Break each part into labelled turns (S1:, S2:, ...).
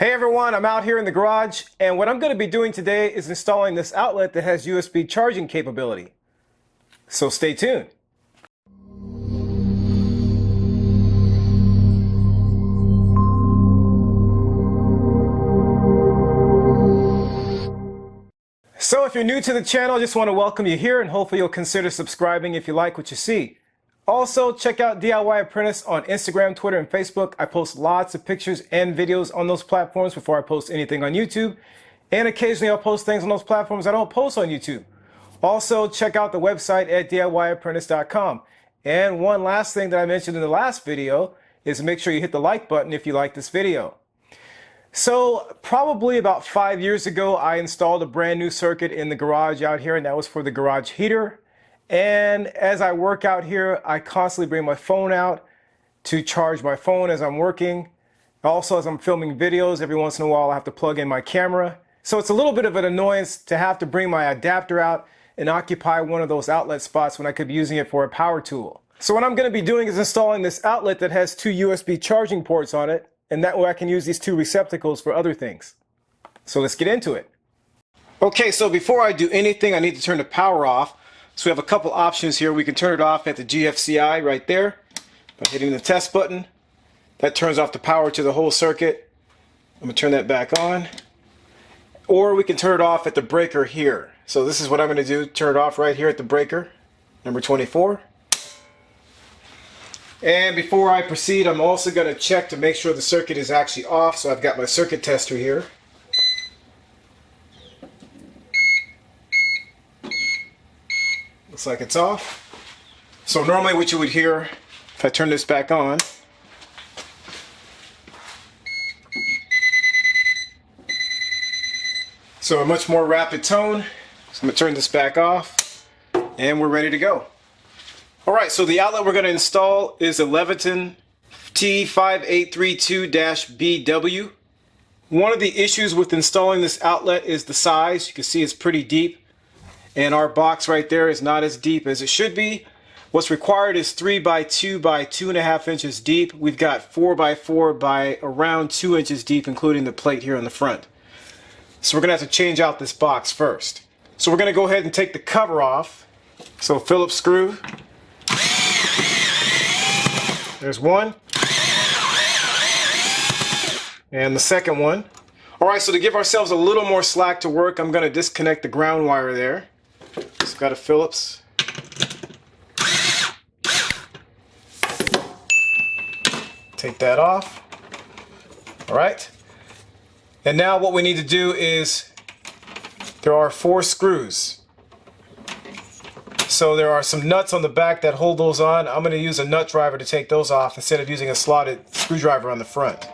S1: Hey everyone, I'm out here in the garage, and what I'm going to be doing today is installing this outlet that has USB charging capability. So stay tuned. So if you're new to the channel, I just want to welcome you here, and hopefully you'll consider subscribing if you like what you see. Also, check out DIY Apprentice on Instagram, Twitter, and Facebook. I post lots of pictures and videos on those platforms before I post anything on YouTube. And occasionally I'll post things on those platforms I don't post on YouTube. Also, check out the website at DIYapprentice.com. And one last thing that I mentioned in the last video is make sure you hit the like button if you like this video. So probably about 5 years ago, I installed a brand new circuit in the garage out here, and that was for the garage heater. And as I work out here, I constantly bring my phone out to charge my phone as I'm working. Also, as I'm filming videos, every once in a while I have to plug in my camera. So it's a little bit of an annoyance to have to bring my adapter out and occupy one of those outlet spots when I could be using it for a power tool. So what I'm going to be doing is installing this outlet that has two USB charging ports on it, and that way I can use these two receptacles for other things. So let's get into it. Okay, so before I do anything, I need to turn the power off. So we have a couple options here. We can turn it off at the GFCI right there by hitting the test button. That turns off the power to the whole circuit. I'm going to turn that back on. Or we can turn it off at the breaker here. So this is what I'm going to do. Turn it off right here at the breaker, number 24. And before I proceed, I'm also going to check to make sure the circuit is actually off. So I've got my circuit tester here. Looks like it's off. So normally what you would hear, if I turn this back on, so a much more rapid tone. So I'm going to turn this back off, and we're ready to go. Alright, so the outlet we're going to install is a Leviton T5832-BW. One of the issues with installing this outlet is the size. You can see it's pretty deep. And our box right there is not as deep as it should be. What's required is 3 by 2 by 2.5 inches deep. We've got 4 by 4 by around 2 inches deep, including the plate here on the front. So we're going to have to change out this box first. So we're going to go ahead and take the cover off. So Phillips screw. There's one. And the second one. Alright, so to give ourselves a little more slack to work, I'm going to disconnect the ground wire there. It's got a Phillips. Take that off. Alright. And now what we need to do is, there are 4 screws. So there are some nuts on the back that hold those on. I'm going to use a nut driver to take those off instead of using a slotted screwdriver on the front.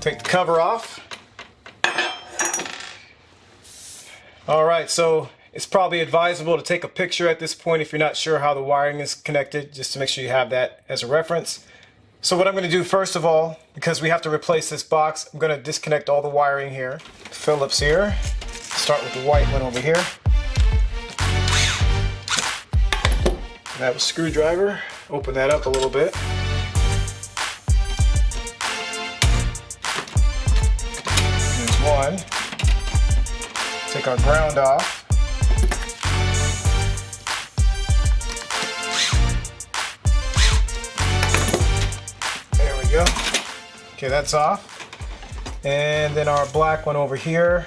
S1: Take the cover off. Alright, so it's probably advisable to take a picture at this point if you're not sure how the wiring is connected, just to make sure you have that as a reference. So what I'm going to do first of all, because we have to replace this box, I'm going to disconnect all the wiring here. Phillips here. Start with the white one over here. I have a screwdriver. Open that up a little bit. One. Take our ground off. There we go. Okay, that's off. And then our black one over here.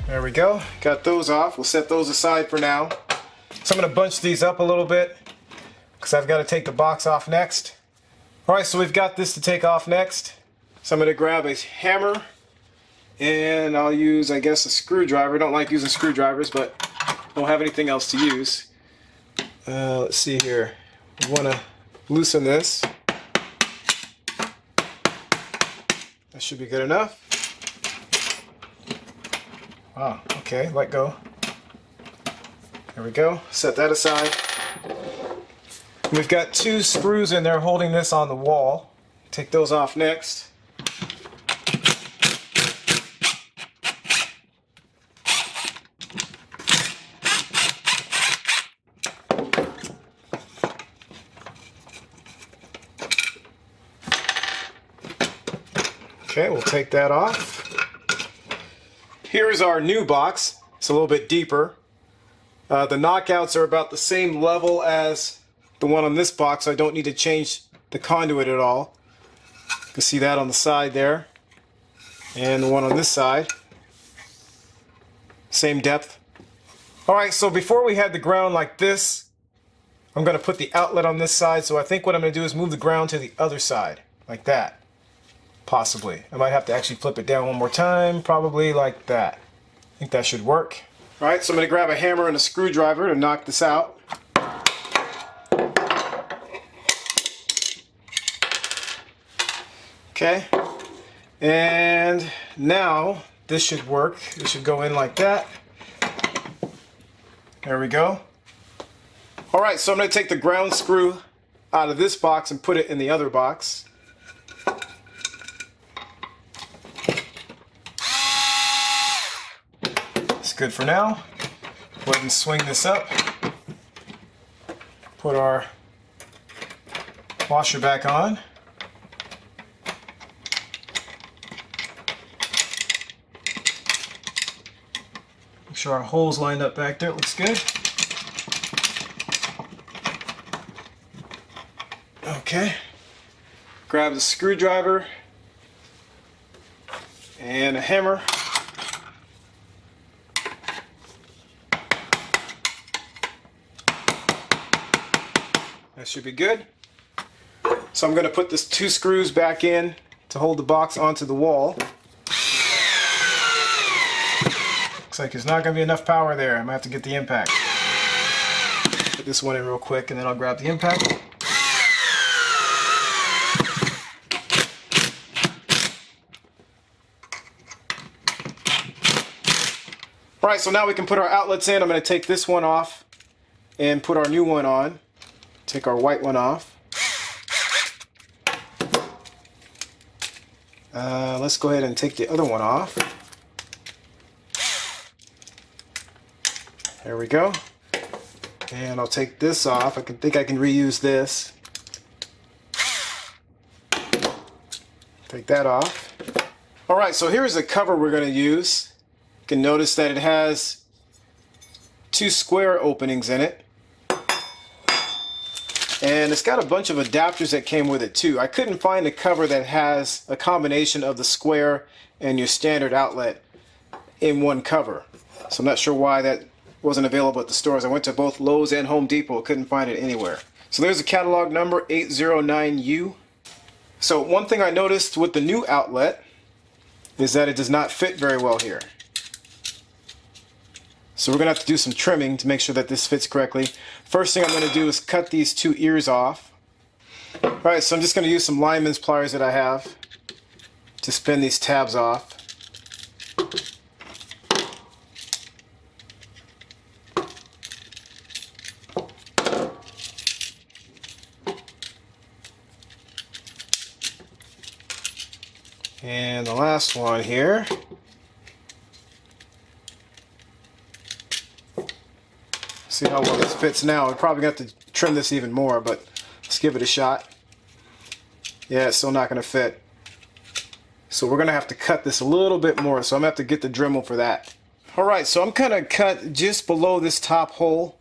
S1: There we go. Got those off. We'll set those aside for now. So I'm going to bunch these up a little bit, because I've got to take the box off next. Alright, so we've got this to take off next. So I'm going to grab a hammer, and I'll use, I guess, a screwdriver. I don't like using screwdrivers, but don't have anything else to use. Let's see here. We want to loosen this. That should be good enough. Wow, okay, let go. There we go. Set that aside. We've got 2 screws in there holding this on the wall. Take those off next. Okay, we'll take that off. Here's our new box. It's a little bit deeper. The knockouts are about the same level as the one on this box, so I don't need to change the conduit at all. You can see that on the side there. And the one on this side. Same depth. Alright, so before we had the ground like this, I'm going to put the outlet on this side, so I think what I'm going to do is move the ground to the other side, like that. Possibly. I might have to actually flip it down one more time, probably like that. I think that should work. Alright, so I'm going to grab a hammer and a screwdriver to knock this out. Okay, and now this should work. It should go in like that. There we go. Alright, so I'm going to take the ground screw out of this box and put it in the other box. It's good for now. Go ahead and swing this up. Put our washer back on. Make sure our hole's lined up back there. It looks good. Okay. Grab the screwdriver and a hammer. That should be good. So I'm going to put this 2 screws back in to hold the box onto the wall. Looks like there's not going to be enough power there. I'm going to have to get the impact. Put this one in real quick and then I'll grab the impact. Alright, so now we can put our outlets in. I'm going to take this one off and put our new one on. Take our white one off. Let's go ahead and take the other one off. There we go. And I'll take this off. I think I can reuse this. Take that off. Alright, so here's the cover we're going to use. You can notice that it has 2 square openings in it. And it's got a bunch of adapters that came with it too. I couldn't find a cover that has a combination of the square and your standard outlet in one cover. So I'm not sure why that wasn't available at the stores. I went to both Lowe's and Home Depot, couldn't find it anywhere. So there's a catalog number, 809U. So one thing I noticed with the new outlet is that it does not fit very well here. So we're going to have to do some trimming to make sure that this fits correctly. First thing I'm going to do is cut these 2 ears off. Alright, so I'm just going to use some lineman's pliers that I have to spin these tabs off. And the last one here. See how well this fits now. We're probably going to have to trim this even more, but let's give it a shot. Yeah, it's still not going to fit. So we're going to have to cut this a little bit more, so I'm going to have to get the Dremel for that. Alright, so I'm going to cut just below this top hole.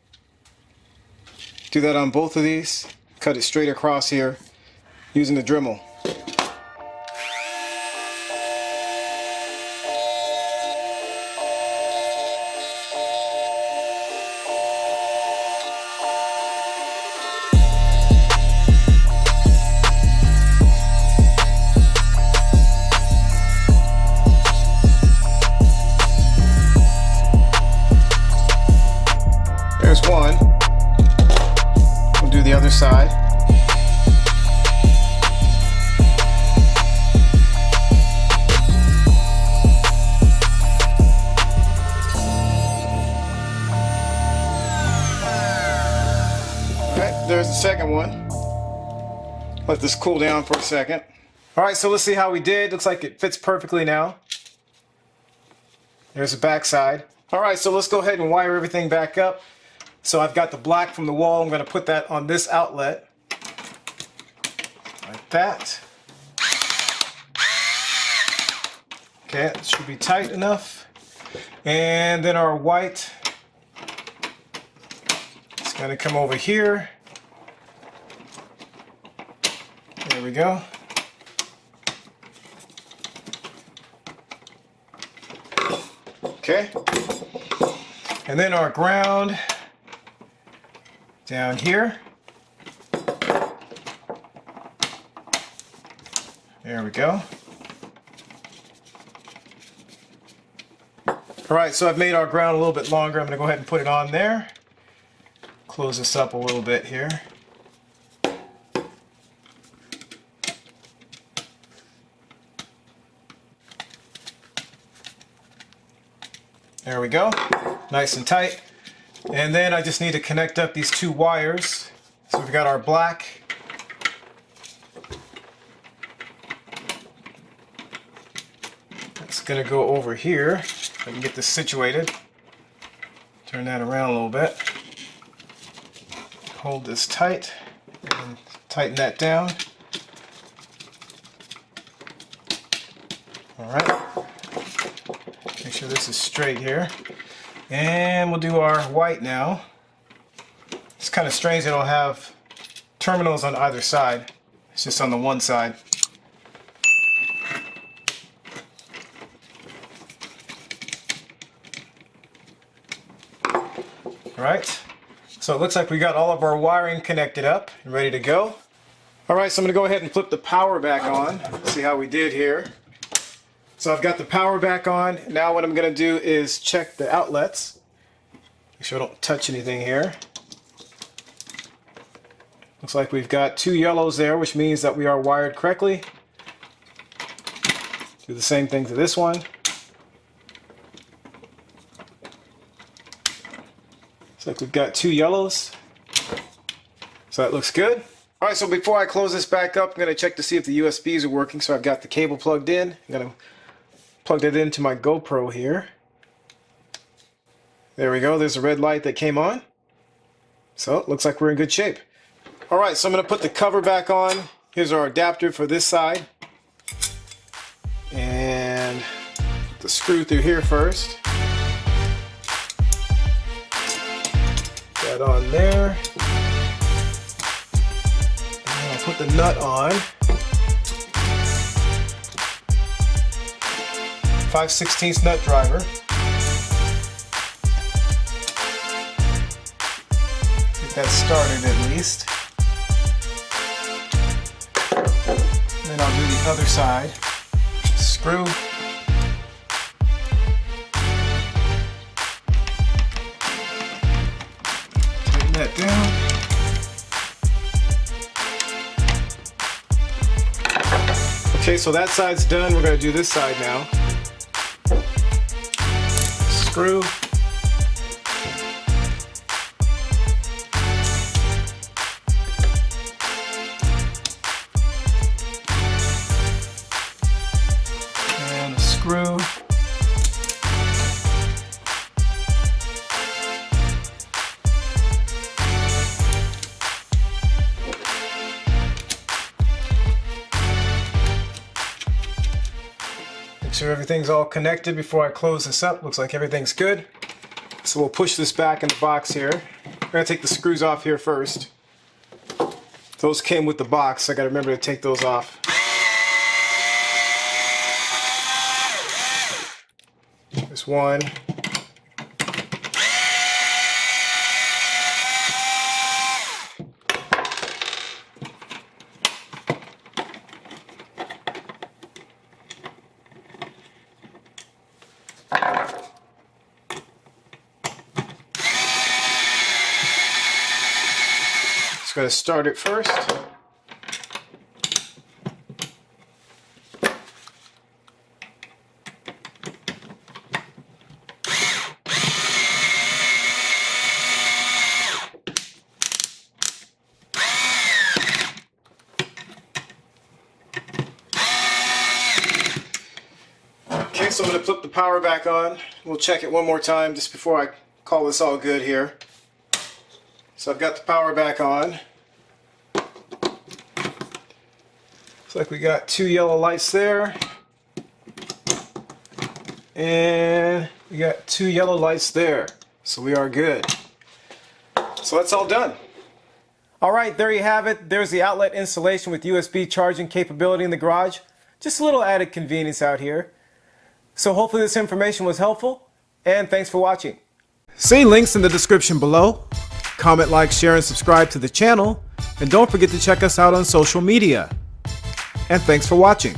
S1: Do that on both of these. Cut it straight across here using the Dremel. There's one. other side. Okay, there's the second one. Let this cool down for a second. All right, so let's see how we did. Looks like it fits perfectly now. There's the back side. All right, so let's go ahead and wire everything back up. So I've got the black from the wall. I'm going to put that on this outlet. Like that. Okay, it should be tight enough. And then our white is going to come over here. There we go. Okay. And then our ground down here. There we go. All right, so I've made our ground a little bit longer. I'm going to go ahead and put it on there. Close this up a little bit here. There we go. Nice and tight. And then I just need to connect up these two wires. So we've got our black. It's going to go over here. If I can get this situated. Turn that around a little bit. Hold this tight and tighten that down. All right. Make sure this is straight here. And we'll do our white now. It's kind of strange they don't have terminals on either side. It's just on the one side. Alright, so it looks like we got all of our wiring connected up and ready to go. Alright, so I'm going to go ahead and flip the power back on. See how we did here. So I've got the power back on. Now what I'm going to do is check the outlets. Make sure I don't touch anything here. Looks like we've got two yellows there, which means that we are wired correctly. Do the same thing to this one. Looks like we've got two yellows. So that looks good. Alright, so before I close this back up, I'm going to check to see if the USBs are working. So I've got the cable plugged in. I'm going to plug that into my GoPro here. There we go. There's a red light that came on. So it looks like we're in good shape. Alright, so I'm going to put the cover back on. Here's our adapter for this side. And the screw through here first. That on there. And I'll put the nut on. 5/16 nut driver. Get that started at least. And then I'll do the other side. Screw. Tighten that down. Okay, so that side's done. We're going to do this side now. Screw. And a screw. Make sure everything's all connected before I close this up. Looks like everything's good. So we'll push this back in the box here. We're going to take the screws off here first. Those came with the box, so I got to remember to take those off. There's one. Just going to start it first. Okay, so I'm going to flip the power back on. We'll check it one more time just before I call this all good here. So I've got the power back on. Looks like we got 2 yellow lights there. And we got 2 yellow lights there. So we are good. So that's all done. Alright, there you have it. There's the outlet installation with USB charging capability in the garage. Just a little added convenience out here. So hopefully this information was helpful, and thanks for watching. See links in the description below. Comment, like, share, and subscribe to the channel. And don't forget to check us out on social media. And thanks for watching.